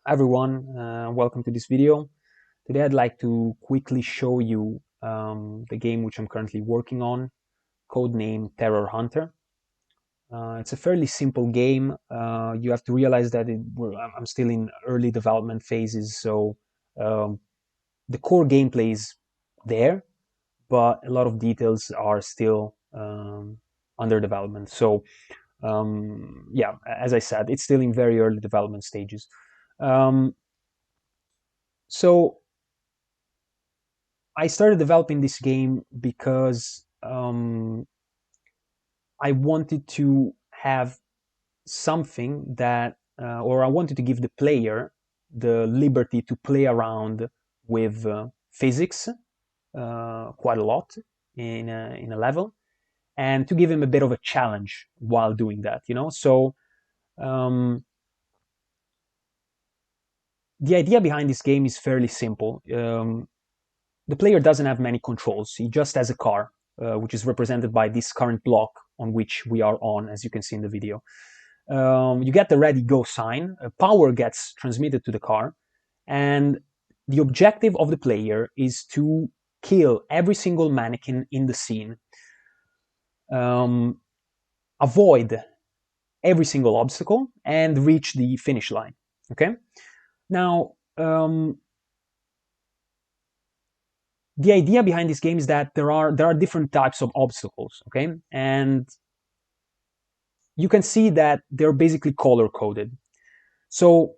Everyone, welcome to this video. Today I'd like to quickly show you the game which I'm currently working on, codenamed Terror Hunter. It's a fairly simple game. You have to realize that I'm still in early development phases, so um, the core gameplay is there, but a lot of details are still under development. So yeah, as I said, it's still in very early development stages. Um, so I started developing this game because I wanted to have something that, or I wanted to give the player the liberty to play around with physics quite a lot in a level, and to give him a bit of a challenge while doing that. So um, the idea behind this game is fairly simple. The player doesn't have many controls. He just has a car, which is represented by this current block on which we are on, as you can see in the video. You get the ready go sign, power gets transmitted to the car, and the objective of the player is to kill every single mannequin in the scene, um, avoid every single obstacle, and reach the finish line. Okay? Now, the idea behind this game is that there are different types of obstacles, okay, and you can see that they're basically color coded. So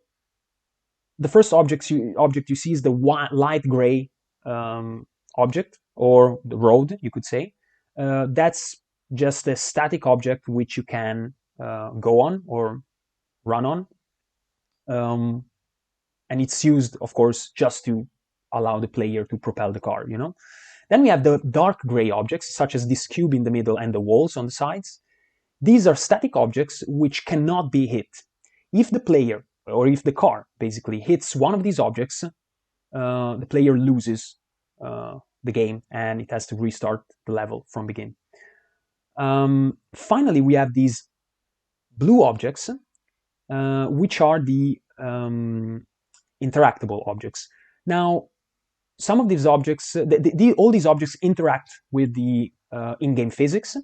the first object you see is the light gray object, or the road, you could say. That's just a static object which you can go on or run on, um, and it's used, of course, just to allow the player to propel the car. Then we have the dark gray objects, such as this cube in the middle and the walls on the sides. These are static objects which cannot be hit. If the player, or if the car basically hits one of these objects, the player loses the game and it has to restart the level from begin. Finally, we have these blue objects, which are the interactable objects. Now, some of these objects, all these objects interact with the in-game physics,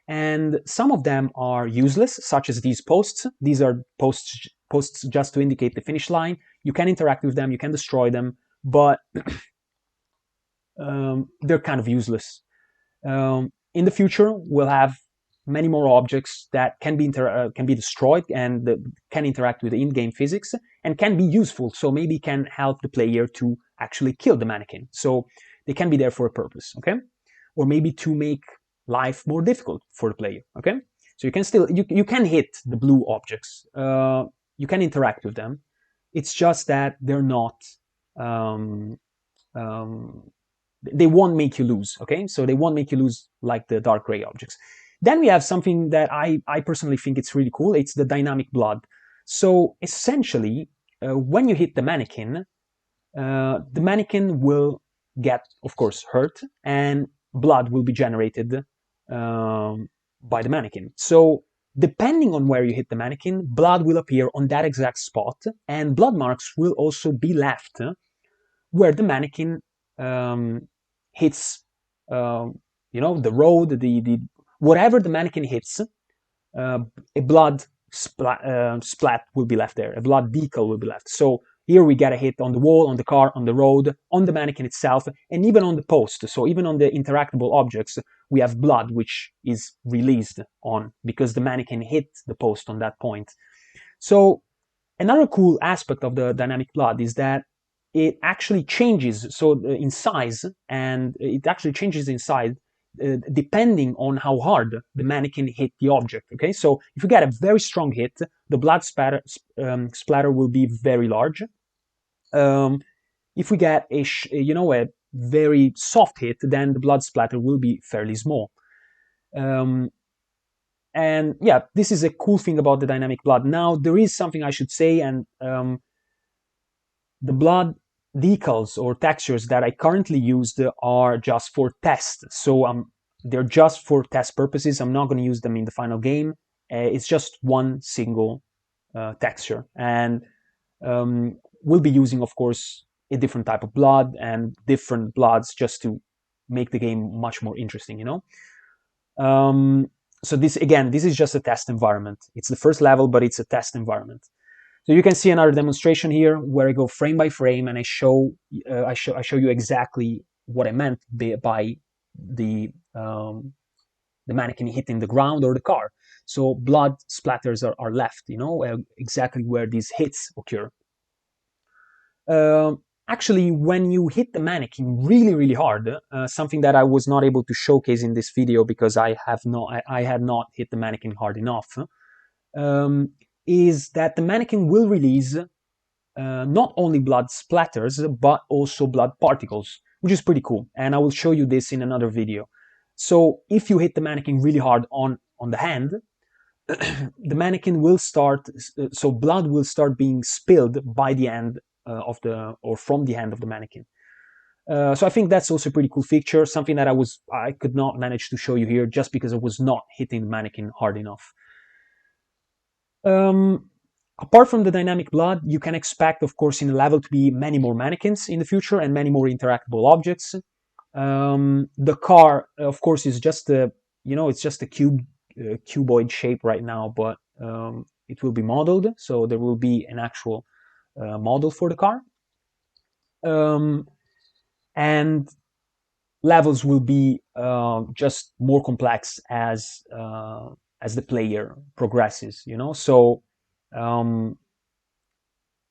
and some of them are useless, such as these posts. These are posts just to indicate the finish line. You can interact with them, you can destroy them, but they're kind of useless. In the future, we'll have many more objects that can be destroyed and can interact with the in-game physics and can be useful. So maybe can help the player to actually kill the mannequin. So they can be there for a purpose, okay? Or maybe to make life more difficult for the player, okay? So you can still you can hit the blue objects. You can interact with them. It's just that they're not. Um, um, they won't make you lose, okay? So they won't make you lose like the dark gray objects. Then we have something that I personally think it's really cool. It's the dynamic blood. So essentially, when you hit the mannequin will get, of course, hurt, and blood will be generated by the mannequin. So depending on where you hit the mannequin, blood will appear on that exact spot, and blood marks will also be left where the mannequin hits, the road, the whatever the mannequin hits, a blood splat will be left there. A blood decal will be left. So here we get a hit on the wall, on the car, on the road, on the mannequin itself, and even on the post. So even on the interactable objects, we have blood which is released on because the mannequin hit the post on that point. So another cool aspect of the dynamic blood is that it actually changes in size, and it actually changes in size depending on how hard the mannequin hit the object. Okay, so if you get a very strong hit, the blood splatter will be very large. If we get a very soft hit, then the blood splatter will be fairly small. And yeah, this is a cool thing about the dynamic blood. Now, there is something I should say, and the blood decals or textures that I currently used are just for test. So they're just for test purposes. I'm not going to use them in the final game. It's just one single texture. And we'll be using, of course, a different type of blood and different bloods just to make the game much more interesting, you know. So this, again, this is just a test environment. It's the first level, but it's a test environment. So you can see another demonstration here where I go frame by frame and I show you exactly what I meant by the mannequin hitting the ground or the car. So blood splatters are left, you know, exactly where these hits occur. Uh, Actually, when you hit the mannequin really, really hard, something that I was not able to showcase in this video because I had not hit the mannequin hard enough, um, is that the mannequin will release not only blood splatters, but also blood particles, which is pretty cool. And I will show you this in another video. So if you hit the mannequin really hard on the hand, the mannequin will start, so blood will start being spilled by the end or from the hand of the mannequin. So I think that's also a pretty cool feature, something that I could not manage to show you here just because I was not hitting the mannequin hard enough. Apart from the dynamic blood, you can expect, of course, in the level to be many more mannequins in the future and many more interactable objects. The car, of course, is just it's just a cuboid shape right now, but it will be modeled, so there will be an actual model for the car. And levels will be just more complex as the player progresses, you know. So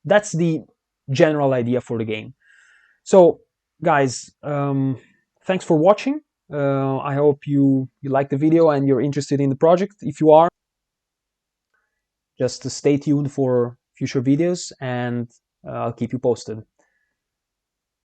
that's the general idea for the game. So, guys, thanks for watching. I hope you like the video and you're interested in the project. If you are, just stay tuned for future videos, and I'll keep you posted.